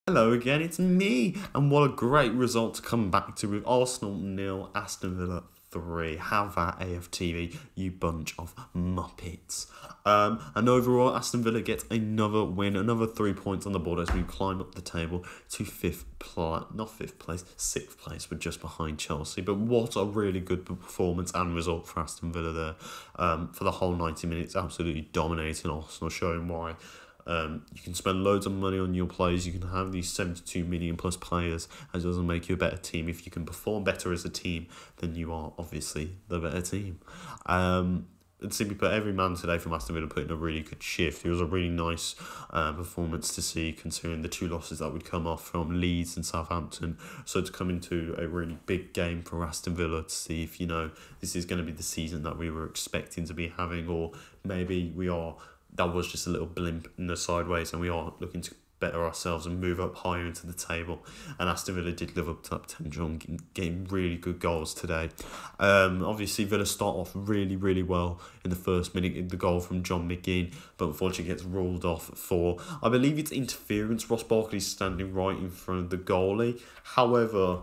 Hello again, it's me, and what a great result to come back to with Arsenal nil, Aston Villa 3. Have that AFTV, you bunch of muppets. And overall, Aston Villa gets another win, another 3 points on the board as we climb up the table to sixth place. We're just behind Chelsea. But what a really good performance and result for Aston Villa there. For the whole 90 minutes, absolutely dominating Arsenal, showing why. You can spend loads of money on your players. You can have these 72 million plus players, and it doesn't make you a better team. If you can perform better as a team, then you are obviously the better team. And simply put, every man today from Aston Villa put in a really good shift. It was a really nice performance to see, considering the two losses that would come off from Leeds and Southampton. So to come into a really big game for Aston Villa to see if, this is going to be the season that we were expecting to be having, or maybe that was just a little blimp in the sideways and we are looking to better ourselves and move up higher into the table. And Aston Villa did live up to that potential and getting really good goals today. Obviously, Villa start off really, really well in the first minute, the goal from John McGinn, but unfortunately gets ruled off for, I believe it's interference. Ross Barkley's standing right in front of the goalie. However,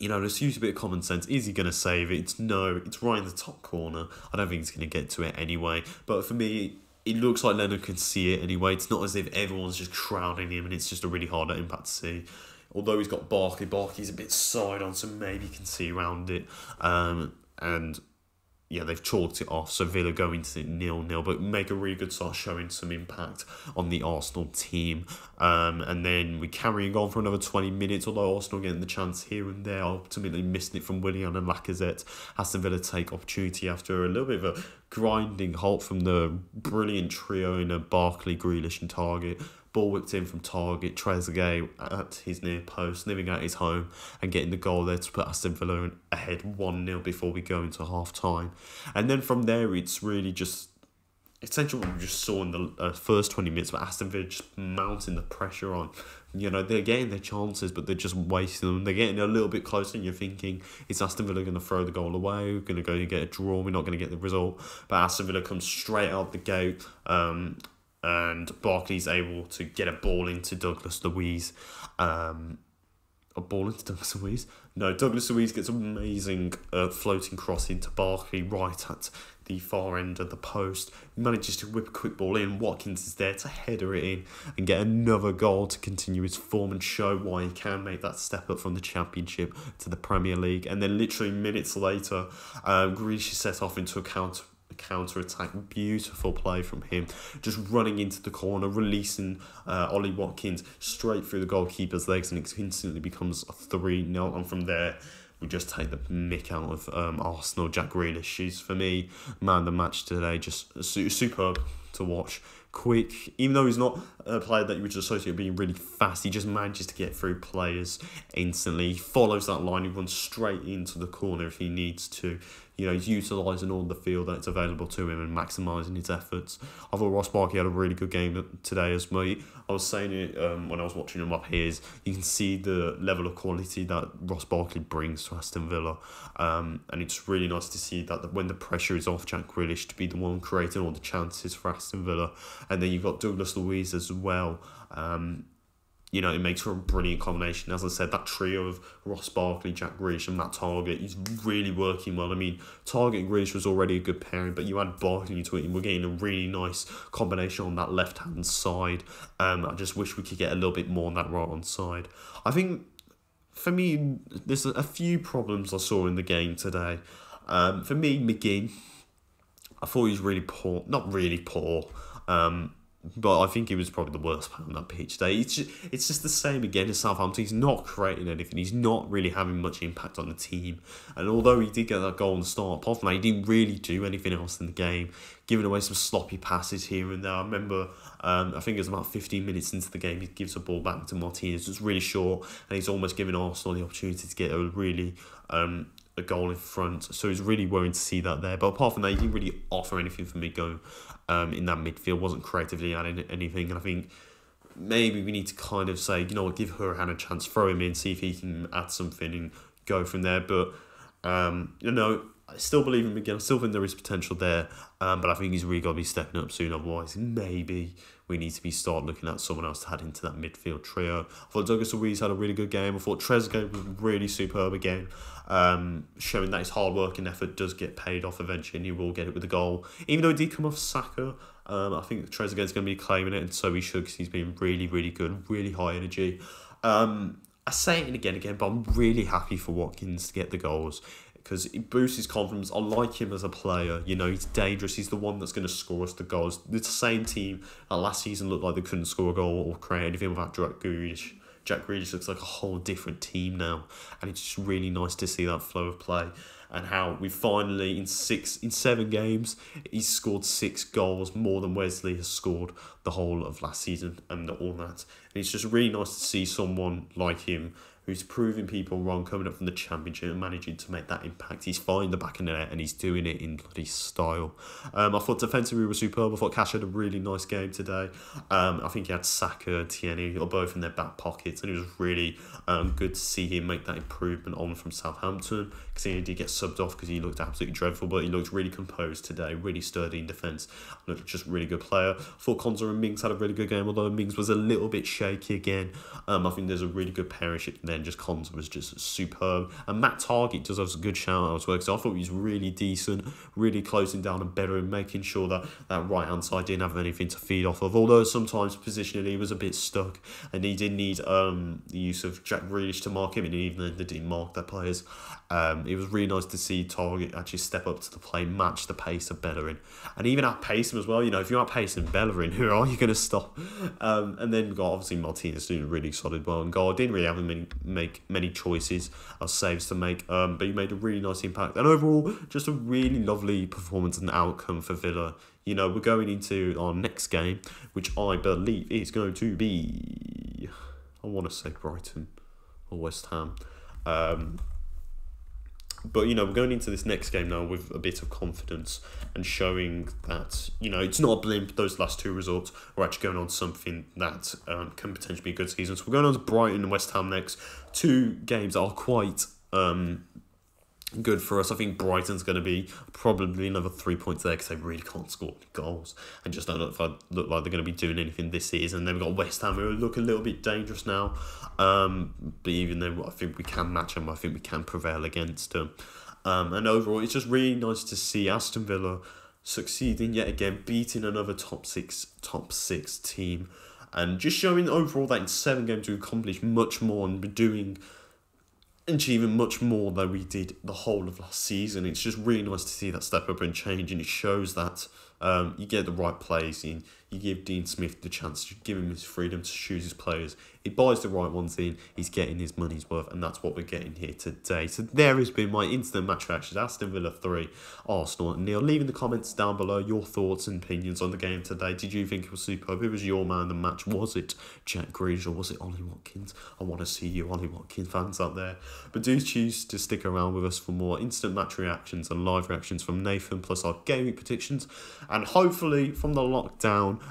let's use a bit of common sense. Is he going to save it? It's right in the top corner. I don't think he's going to get to it anyway. But for me, it looks like Leonard can see it anyway. It's not as if everyone's just crowding him and it's just a really hard impact to see. Although he's got Barkley. Barkley's a bit side on, so maybe he can see around it. They've chalked it off, so Villa go into 0-0, but make a really good start showing some impact on the Arsenal team. And then we carrying on for another 20 minutes, although Arsenal getting the chance here and there, ultimately missing it from Willian and Lacazette. Aston Villa take opportunity after a little bit of a grinding halt from the brilliant trio in a Barkley, Grealish and Target. Ball whipped in from Target, Trezeguet at his near post, living at his home and getting the goal there to put Aston Villa ahead 1-0 before we go into half-time. And then from there, it's really just essentially what we just saw in the first 20 minutes, but Aston Villa just mounting the pressure on. They're getting their chances, but they're just wasting them. They're getting a little bit closer, and you're thinking, is Aston Villa going to throw the goal away? We're going to go and get a draw. We're not going to get the result. But Aston Villa comes straight out the gate. And Barkley's able to get a ball into Douglas Luiz. Douglas Luiz gets an amazing floating cross into Barkley right at the far end of the post. He manages to whip a quick ball in. Watkins is there to header it in and get another goal to continue his form and show why he can make that step up from the Championship to the Premier League. And then literally minutes later, Grealish is set off into a counter-attack. Beautiful play from him, just running into the corner, releasing Ollie Watkins straight through the goalkeeper's legs, and it instantly becomes a 3-0. And from there, we just take the mick out of Arsenal. Jack Grealish is, for me, man of the match today. Just superb to watch. Quick, even though he's not a player that you would associate with being really fast, he just manages to get through players instantly. He follows that line, he runs straight into the corner if he needs to. He's utilising all the field that's available to him and maximising his efforts. I thought Ross Barkley had a really good game today as well. I was saying it when I was watching him up here, you can see the level of quality that Ross Barkley brings to Aston Villa. And it's really nice to see that when the pressure is off Jack Grealish, to be the one creating all the chances for Aston Villa. And then you've got Douglas Luiz as well. It makes for a brilliant combination. As I said, that trio of Ross Barkley, Jack Grealish and that Target is really working well. I mean, Target and Grealish was already a good pairing, but you add Barkley to it and we're getting a really nice combination on that left-hand side. I just wish we could get a little bit more on that right-hand side. I think, for me, there's a few problems I saw in the game today. For me, McGinn, I thought he was really poor. Not really poor. But I think he was probably the worst player on that pitch today. It's just the same again as Southampton. He's not creating anything. He's not really having much impact on the team. And although he did get that goal in the start, apart from that, he didn't really do anything else in the game, giving away some sloppy passes here and there. I remember, I think it was about 15 minutes into the game, he gives the ball back to Martinez. It's really short, and he's almost giving Arsenal the opportunity to get a goal in front. So it's really worrying to see that there. But apart from that, he didn't really offer anything for me going in that midfield. Wasn't creatively adding anything. And I think maybe we need to kind of say, give Hurahan a chance, throw him in, see if he can add something and go from there. But, I still believe in him again. I still think there is potential there, but I think he's really got to be stepping up soon. Otherwise, maybe we need to be start looking at someone else to add into that midfield trio. I thought Douglas Luiz had a really good game. I thought Trezeguet was really superb again, showing that his hard work and effort does get paid off eventually, and he will get it with the goal. Even though it did come off Saka, I think Trezeguet's going to be claiming it, and so he should, because he's been really, really good, really high energy. I say it again, but I'm really happy for Watkins to get the goals, because it boosts his confidence. I like him as a player. You know, he's dangerous. He's the one that's going to score us the goals. It's the same team that last season looked like they couldn't score a goal or create anything without Jack Grealish. Jack Grealish looks like a whole different team now, and it's just really nice to see that flow of play, and how we finally in 7 games he's scored 6 goals, more than Wesley has scored the whole of last season and all that. And it's just really nice to see someone like him who's proving people wrong, coming up from the Championship and managing to make that impact. He's finding the back of the net and he's doing it in bloody style. I thought defensively was superb. I thought Cash had a really nice game today. I think he had Saka, Tierney, or both in their back pockets, and it was really good to see him make that improvement on from Southampton, because he did get subbed off because he looked absolutely dreadful, but he looked really composed today, really sturdy in defence, looked just a really good player. I thought Konza and Mings had a really good game, although Mings was a little bit shaky again. I think there's a really good pairmanship there. Just Konza was just superb, and Matt Target does have a good shout out as well, because I thought he was really decent, really closing down and better, and making sure that that right hand side didn't have anything to feed off of, although sometimes positionally he was a bit stuck and he did need the use of Jack Grealish to mark him, and even then they didn't mark their players. It was really nice to see Target actually step up to the play, match the pace of Bellerin, and even outpace him as well. You know, if you're outpacing Bellerin, who are you going to stop? And then we got obviously Martinez doing a really solid well, and God didn't really have many choices or saves to make, but he made a really nice impact, and overall just a really lovely performance and outcome for Villa. You know, we're going into our next game, which I believe is going to be, I want to say Brighton or West Ham. But, you know, we're going into this next game now with a bit of confidence and showing that, you know, it's not a blimp. Those last 2 results, we're actually going on something that can potentially be a good season. So we're going on to Brighton and West Ham next. 2 games that are quite good for us. I think Brighton's going to be probably another 3 points there, because they really can't score any goals and just don't look like they're going to be doing anything this season. And then we've got West Ham, who look a little bit dangerous now, but even though I think we can match them, I think we can prevail against them. And overall, it's just really nice to see Aston Villa succeeding yet again, beating another top six team, and just showing overall that in 7 games we accomplished much more and achieving much more than we did the whole of last season. It's just really nice to see that step up and change, and it shows that you get the right players in. You give Dean Smith the chance to give him his freedom to choose his players. He buys the right ones in. He's getting his money's worth, and that's what we're getting here today. So there has been my instant match reaction. Aston Villa 3, Arsenal 0. Leave in the comments down below your thoughts and opinions on the game today. Did you think it was superb? Who was your man of the match? Was it Jack Grealish or was it Ollie Watkins? I want to see you Ollie Watkins fans out there. But do choose to stick around with us for more instant match reactions and live reactions from Nathan, plus our gaming predictions, and hopefully from the lockdown,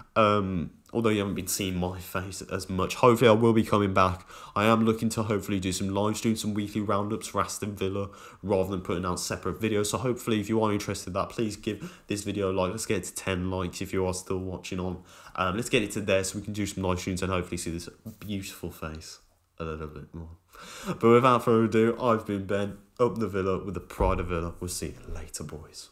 although you haven't been seeing my face as much, hopefully I will be coming back. I am looking to hopefully do some live streams, some weekly roundups for Aston Villa, rather than putting out separate videos. So hopefully if you are interested in that, please give this video a like. Let's get it to 10 likes if you are still watching on. Let's get it to there so we can do some live streams and hopefully see this beautiful face a little bit more. But without further ado, I've been Ben, up the Villa with the pride of Villa. We'll see you later, boys.